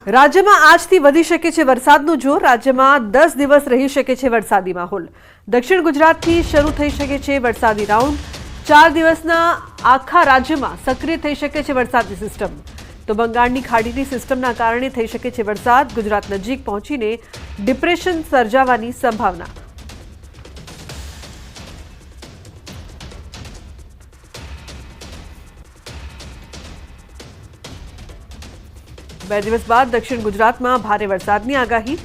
રાજ્યમાં આજથી વધી શકે છે વરસાદનું જોર। રાજ્યમાં 10 દિવસ રહી શકે છે વરસાદી માહોલ। દક્ષિણ ગુજરાતથી શરૂ થઈ શકે છે વરસાદી રાઉન્ડ। 4 દિવસના આખા રાજ્યમાં સક્રિય થઈ શકે છે વરસાદી સિસ્ટમ। તો બંગાળની ખાડીની સિસ્ટમના કારણે થઈ શકે છે વરસાદ। ગુજરાત નજીક પહોંચીને ડિપ્રેશન સર્જાવાની સંભાવના। બે દિવસ બાદ દક્ષિણ ગુજરાતમાં ભારે વરસાદની આગાહી।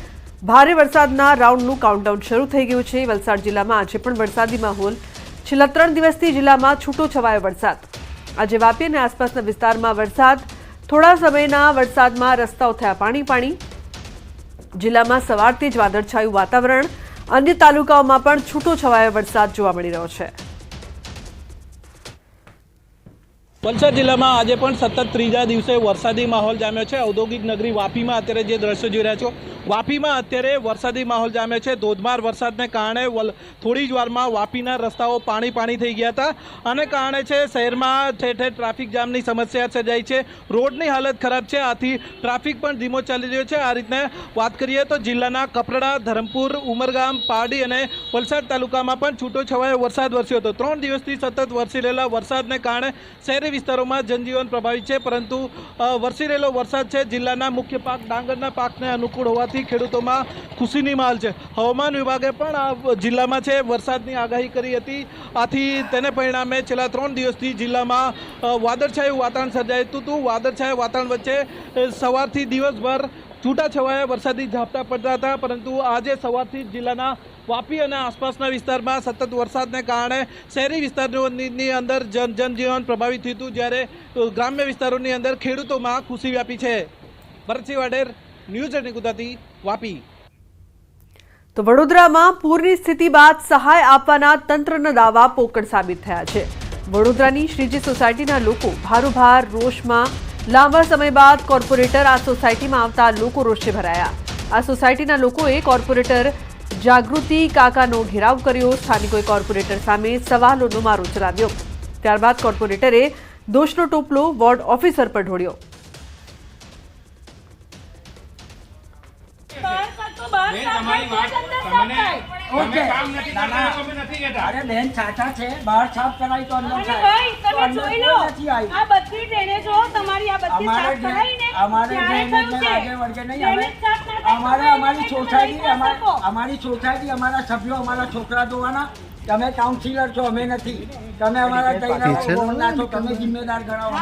ભારે વરસાદના રાઉન્ડનું કાઉન્ટડાઉન શરૂ થઈ ગયું છે। વલસાડ જિલ્લામાં આજે પણ વરસાદી માહોલ। છેલ્લા 3 દિવસથી જિલ્લામાં છૂટો છવાયો વરસાદ। આજે વાપી અને આસપાસના વિસ્તારમાં વરસાદ। થોડા સમયના વરસાદમાં રસ્તાઓ થયા પાણી। જિલ્લામાં સવારથી જ વાદળછાયું વાતાવરણ। અન્ય તાલુકાઓમાં પણ છૂટો છવાયો વરસાદ જોવા મળી રહ્યો છે। વલસાડ જિલ્લામાં આજે પણ સતત ત્રીજા દિવસે વરસાદી માહોલ જામ્યો છે। ઔદ્યોગિક નગરી વાપીમાં અત્યારે જે દ્રશ્યો જોઈ રહ્યા છો, વાપીમાં અત્યારે વરસાદી માહોલ જામ્યો છે। ધોધમાર વરસાદને કારણે થોડી જ વારમાં વાપીના રસ્તાઓ પાણી થઈ ગયા હતા। આને કારણે છે શહેરમાં ઠેર ઠેર ટ્રાફિક જામની સમસ્યા સર્જાઈ છે। રોડની હાલત ખરાબ છે, આથી ટ્રાફિક પણ ધીમો ચાલી રહ્યો છે। આ રીતને વાત કરીએ તો જિલ્લાના કપરાડા, ધરમપુર, ઉમરગામ, પારડી અને વલસાડ તાલુકામાં પણ છૂટો છવાયો વરસાદ વરસ્યો હતો। 3 દિવસથી સતત વરસી રહેલા વરસાદને કારણે શહેરી વિસ્તારોમાં જનજીવન પ્રભાવિત છે, પરંતુ વરસી રહેલો વરસાદ છે જિલ્લાના મુખ્ય પાક ડાંગરના પાકને અનુકૂળ હોવાથી ખેડૂતોમાં ખુશીની માહોલ છે। હવામાન વિભાગે પણ આ જિલ્લામાં છે વરસાદની આગાહી કરી હતી, આથી તેને પરિણામે છેલ્લા 3 દિવસથી જિલ્લામાં વાદળછાયું વાતાવરણ સર્જાયું હતું। વાદળછાયા વાતાવરણ વચ્ચે સવારથી દિવસભર છૂટાછવાયા વરસાદી ઝાપટા પડતા હતા, પરંતુ આજે સવારથી જિલ્લાના વાપી અને આસપાસના વિસ્તારમાં સતત વરસાદને કારણે શહેરી વિસ્તારોની અંદર જનજીવન પ્રભાવિત થયું હતું, જ્યારે ગ્રામ્ય વિસ્તારોની અંદર ખેડૂતોમાં ખુશી વ્યાપી છે। ભરતસિંહ વાડેર, ન્યૂઝ 18 ગુજરાતી, વાપી। તો વડોદરામાં પૂરની સ્થિતિ બાદ સહાય આપવાના તંત્રના દાવા પોકળ સાબિત થયા છે। વડોદરાની શ્રીજી સોસાયટીના લોકો ભારોભાર રોષમાં। લાંબા સમય બાદ કોર્પોરેટર આ સોસાયટીમાં આવતા લોકો રોષે ભરાયા। આ સોસાયટીના લોકોએ કોર્પોરેટર જાગૃતિ કાકાનો ઘેરાવ કર્યો। સ્થાનિકોએ કોર્પોરેટર સામે સવાલોનો મારો ચલાવ્યો। ત્યારબાદ કોર્પોરેટરે દોષનો ટોપલો વોર્ડ ઓફિસર પર ઢોળ્યો। અરે બેન છાટા છે, બહાર સાફ કરાવી તો અંદર ભાઈ તમે જોઈ લો આ બધી ડ્રેનેજો તમારી આ બધી સાફ કરાવીને અમારે ડ્રેનેજ ને આગે વળગે નહીં આવે। અમારી સોસાયટી અમારા સભ્યો અમારા છોકરા જોવાના। તમે કાઉન્સિલર છો, અમે નથી। તમે અમારા તમે જિમ્મેદાર ગણાવો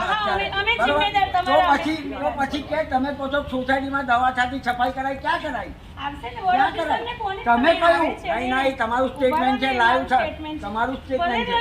તો પછી કે તમે કહો છો સોસાયટીમાં દવા છાતી સફાઈ કરાવી, ક્યાં કરાવી? તમે કહ્યું નહીં, તમારું સ્ટેટમેન્ટ છે, લાઈવ છે, તમારું સ્ટેટમેન્ટ છે।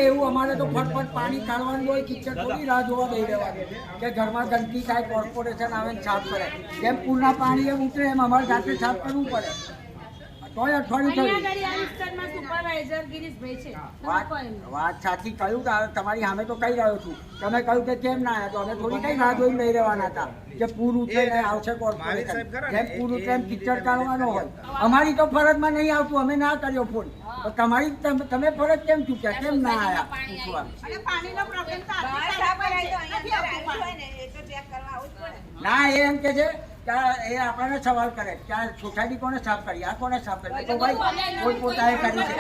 એવું અમારે તો ફટફટ પાણી કાઢવાનું હોય, કિચન થોડી રાહ જોવા દઈ દેવાની કે ઘરમાં ગંદકી થાય, કોર્પોરેશન આવે ને સાફ કરે। જેમ પૂરના પાણી એમ ઉતરે એમ અમારે જાતે સાફ કરવું પડે। તોય અઠવાડિયું વાત સાચી કહ્યું, તમારી સામે તો કહી રહ્યો છું। તમે કહ્યું કે કેમ ના આવ્યા, તો અમે થોડી કઈ રાહ જોઈને લઈ રહેવાના હતા કે પૂર ઉતરે ને આવશે કોર્પોરેશન। જેમ પૂર ઉતરે એમ કિચડ કાઢવાનો હોય। અમારી તો ફરજમાં નહીં આવતું, અમે ના કર્યો ફોન। તમારી તમે ફરજ કેમ ચૂક્યા, કેમ ના આવ્યા પૂછવા? ના એમ કે છે એ આપણને સવાલ કરે કે આ સોસાયટી કોને સાફ કરી, આ કોને સાફ કરી? તો ભાઈ કોઈ પોતાએ કરી છે।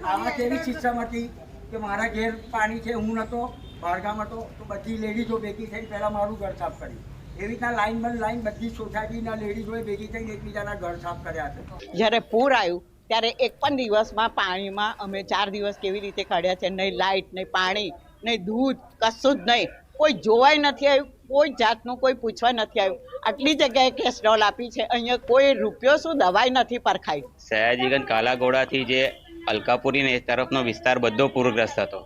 આમાં કેવી સિસ્ટમ હતી કે મારા ઘેર પાણી છે, હું નતો, બહારગામ હતો, તો બધી લેડીઝો ભેગી થઈને પહેલા મારું ઘર સાફ કર્યું। એવી રીતના લાઈન બાય લાઈન બધી સોસાયટીના લેડીઝોએ ભેગી થઈને એકબીજાના ઘર સાફ કર્યા છે। જ્યારે પૂર આવ્યું ત્યારે એક પણ દિવસમાં પાણીમાં અમે 4 દિવસ કેવી રીતે કાઢ્યા છે। નહીં લાઇટ, નહીં પાણી, નહીં દૂધ, કશું જ નહીં। કોઈ જોવાય નથી આવ્યું, કોઈ જાતનું કોઈ પૂછવા નથી આવ્યું। આટલી જગ્યાએ કે સ્ટોલ આપી છે, અહીંયા કોઈ રૂપિયો શું દવાઈ નથી પરખાઈ। સયાજીગંજ કાલાઘોડાથી જે અલકાપુરી ને તરફનો વિસ્તાર બધો પૂરગ્રસ્ત હતો।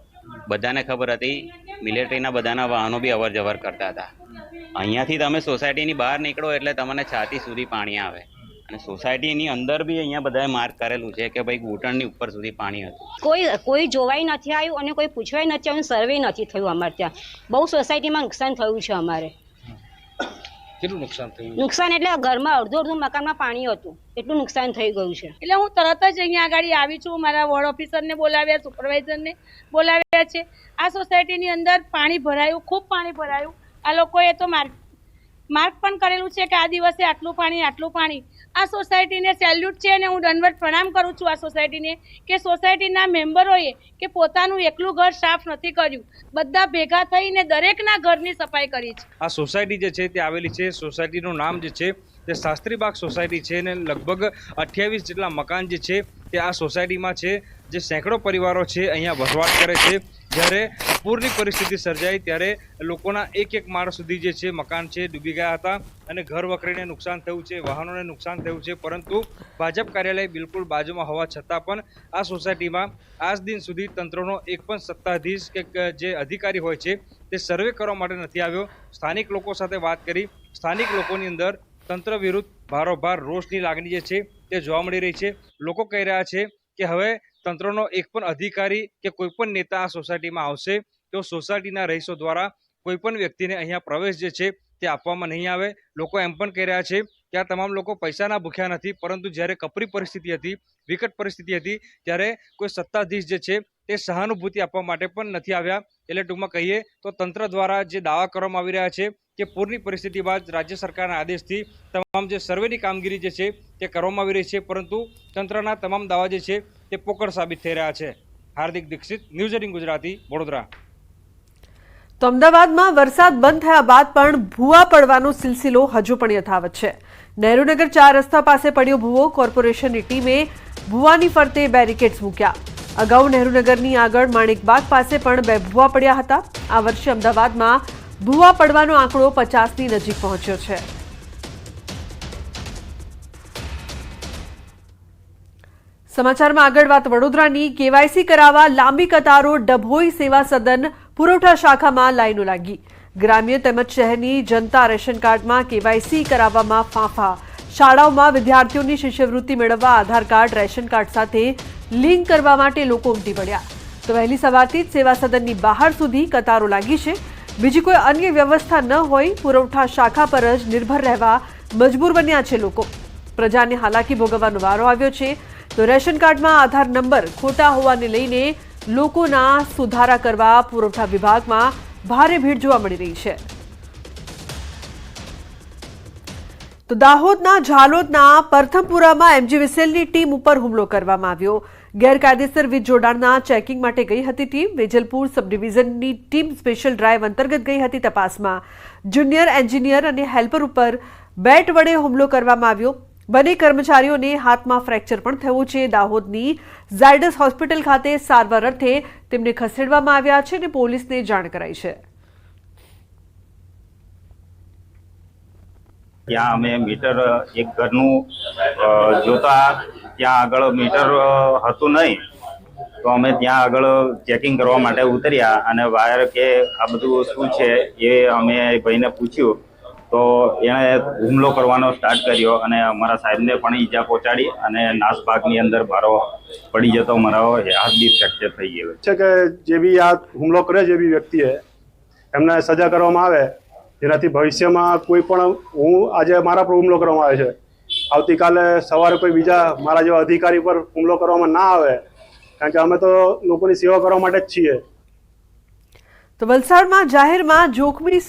બધાને ખબર હતી, મિલિટરીના બધાના વાહનો બી અવર જવર કરતા હતા। અહીંયાથી તમે સોસાયટીની બહાર નીકળો એટલે તમને છાતી સુધી પાણી આવે। અને સોસાયટીની અંદર બી અહીંયા બધાએ માર્ક કરેલું છે કે ભાઈ ઘૂંટણની ઉપર સુધી પાણી હતું. કોઈ જોવાય નથી આવ્યું અને કોઈ પૂછવાય નથી આવ્યું, સર્વે નથી થયું. અમારે ત્યાં બહુ સોસાયટીમાં નુકસાન થયું છે. અમારે કેટલું નુકસાન થયું? નુકસાન એટલે ઘરમાં અડધું મકાનમાં પાણી હતું, એટલું નુકસાન થઈ ગયું છે. એટલે હું તરત જ અહીંયા આગળ આવી છું. મારા વોર્ડ ઓફિસરને બોલાવ્યા, સુપરવાઇઝરને બોલાવ્યા છે. આ સોસાયટીની અંદર પાણી ભરાયું, ખૂબ પાણી ભરાયું. આ લોકોએ તો માર્ક પણ કરેલું છે કે આ દિવસે આટલું પાણી. આ સોસાયટીને સેલ્યુટ છે અને હું દંડવત પ્રણામ કરું છું આ સોસાયટીને કે સોસાયટીના મેમ્બરોએ કે પોતાનું એકલું ઘર સાફ નથી કર્યું, બધા ભેગા થઈને દરેકના ઘરની સફાઈ કરી છે. આ સોસાયટી જે છે તે આવેલી છે, સોસાયટીનું નામ જે છે તે શાસ્ત્રીબાગ સોસાયટી છે અને લગભગ 28 જેટલા મકાન જે છે તે આ સોસાયટીમાં છે, જે સેંકડો પરિવારો છે અહીંયા વસવાટ કરે છે. જ્યારે પૂરની પરિસ્થિતિ સર્જાઈ ત્યારે લોકોના એક માળ સુધી જે છે મકાન છે ડૂબી ગયા હતા અને ઘર વખરીને નુકસાન થયું છે, વાહનોને નુકસાન થયું છે. પરંતુ ભાજપ કાર્યાલય બિલકુલ બાજુમાં હોવા છતાં પણ આ સોસાયટીમાં આજ દિન સુધી તંત્રનો એક પણ સત્તાધીશ કે જે અધિકારી હોય છે તે સર્વે કરવા માટે નથી આવ્યો. સ્થાનિક લોકો સાથે વાત કરી, સ્થાનિક લોકોની અંદર તંત્ર વિરુદ્ધ ભારોભાર રોષની લાગણી જે છે તે જોવા મળી રહી છે. લોકો કહી રહ્યા છે કે હવે તંત્રનો એક પણ અધિકારી કે કોઈ પણ નેતા આ સોસાયટીમાં આવશે તો સોસાયટીના રહીશો દ્વારા કોઈ પણ વ્યક્તિને અહીંયા પ્રવેશ જે છે તે આપવામાં નહીં આવે. લોકો એમ પણ કહી રહ્યા છે કે આ તમામ લોકો પૈસાના ભૂખ્યા નથી, પરંતુ જ્યારે કપરી પરિસ્થિતિ હતી, વિકટ પરિસ્થિતિ હતી ત્યારે કોઈ સત્તાધીશ જે છે તે સહાનુભૂતિ આપવા માટે પણ નથી આવ્યા. એટલે ટૂંકમાં કહીએ તો તંત્ર દ્વારા જે દાવા કરવામાં આવી રહ્યા છે કે પૂરની પરિસ્થિતિ બાદ રાજ્ય સરકારના આદેશથી તમામ જે સર્વેની કામગીરી જે છે તે કરવામાં આવી રહી છે, પરંતુ તંત્રના તમામ દાવા જે છે તે પોકળ સાબિત થઈ રહ્યા છે. હાર્દિક દીક્ષિત, ન્યૂઝ 18 ગુજરાતી, વડોદરા. તો અમદાવાદમાં વરસાદ બંધ થયા બાદ પણ ભૂવા પડવાનો સિલસિલો હજુ પણ યથાવત છે. નહેરુનગર 4 રસ્તા પાસે પડ્યો ભૂવો. કોર્પોરેશનની ટીમે ભૂવાની ફરતે બેરિકેડ્સ મૂક્યા. અગાઉ નહેરુનગરની આગળ માણેકબાગ પાસે પણ 2 ભૂવા પડ્યા હતા. આ વર્ષે અમદાવાદમાં ભૂવા પડવાનો આંકડો 50ની નજીક પહોંચ્યો છે. સમાચારમાં આગળ વાત વડોદરાની. કેવાયસી કરાવવા લાંબી કતારો. ડભોઈ સેવા સદન પુરવઠા શાખામાં લાઈનો લાગી. ગ્રામ્ય તેમજ શહેરની જનતા રેશન કાર્ડમાં કેવાયસી કરાવવામાં ફાંફા. શાળાઓમાં વિદ્યાર્થીઓની શિષ્યવૃત્તિ મેળવવા આધાર કાર્ડ રેશન કાર્ડ સાથે લિંક કરવા માટે લોકો ઉમટી પડ્યા. તો વહેલી સવારથી જ સેવા સદનની બહાર સુધી કતારો લાગી છે. બીજી કોઈ અન્ય વ્યવસ્થા ન હોય, પુરવઠા શાખા પર જ નિર્ભર રહેવા મજબૂર બન્યા છે લોકો. પ્રજાને હાલાકી ભોગવવાનો વારો આવ્યો છે. તો રેશન કાર્ડમાં આધાર નંબર ખોટા હોવાને લઈને લોકોના સુધારા કરવા પુરવઠા વિભાગમાં ભારે ભીડ જોવા મળી રહી છે. તો દાહોદના ઝાલોદના પરથમપુરામાં એમજીવીસીએલની ટીમ ઉપર હુમલો કરવામાં આવ્યો. ગેરકાયદેસર વીજ જોડાણના ચેકિંગ માટે ગઈ હતી ટીમ. વેજલપુર સબ ડિવિઝનની ટીમ સ્પેશિયલ ડ્રાઈવ અંતર્ગત ગઈ હતી તપાસમાં. જુનિયર એન્જિનિયર અને હેલ્પર ઉપર બેટ વડે હુમલો કરવામાં આવ્યો. બંને કર્મચારીઓને હાથમાં ફ્રેક્ચર પણ થયું છે. દાહોદની ઝાયડસ હોસ્પિટલ ખાતે સારવાર અર્થે તેમને ખસેડવામાં આવ્યા છે અને પોલીસને જાણ કરાઈ છે. ત્યાં અમે મીટર એક ઘરનું જોતા ત્યાં આગળ મીટર હતું નહીં, તો અમે ત્યાં આગળ ચેકિંગ કરવા માટે ઉતર્યા અને વાયર કે આ બધું શું છે એ અમે ભાઈને પૂછ્યું તો એણે હુમલો કરવાનો સ્ટાર્ટ કર્યો અને અમારા સાહેબને પણ ઈજા પહોંચાડી અને નાસભાગની અંદર મારો પડી જતો મારો હાથ બી ફ્રેક્ચર થઈ ગયો છે. કે જે બી આ હુમલો કરે જે બી વ્યક્તિએ એમને સજા કરવામાં આવે, જેનાથી ભવિષ્યમાં કોઈ પણ, હું આજે મારા પર હુમલો કરવામાં આવે છે, આવતીકાલે સવારે કોઈ બીજા મારા જેવા અધિકારી પર હુમલો કરવામાં ના આવે, કારણ કે અમે તો લોકોની સેવા કરવા માટે જ છીએ. તો વલસાડમાં જાહેરમાં જોખમી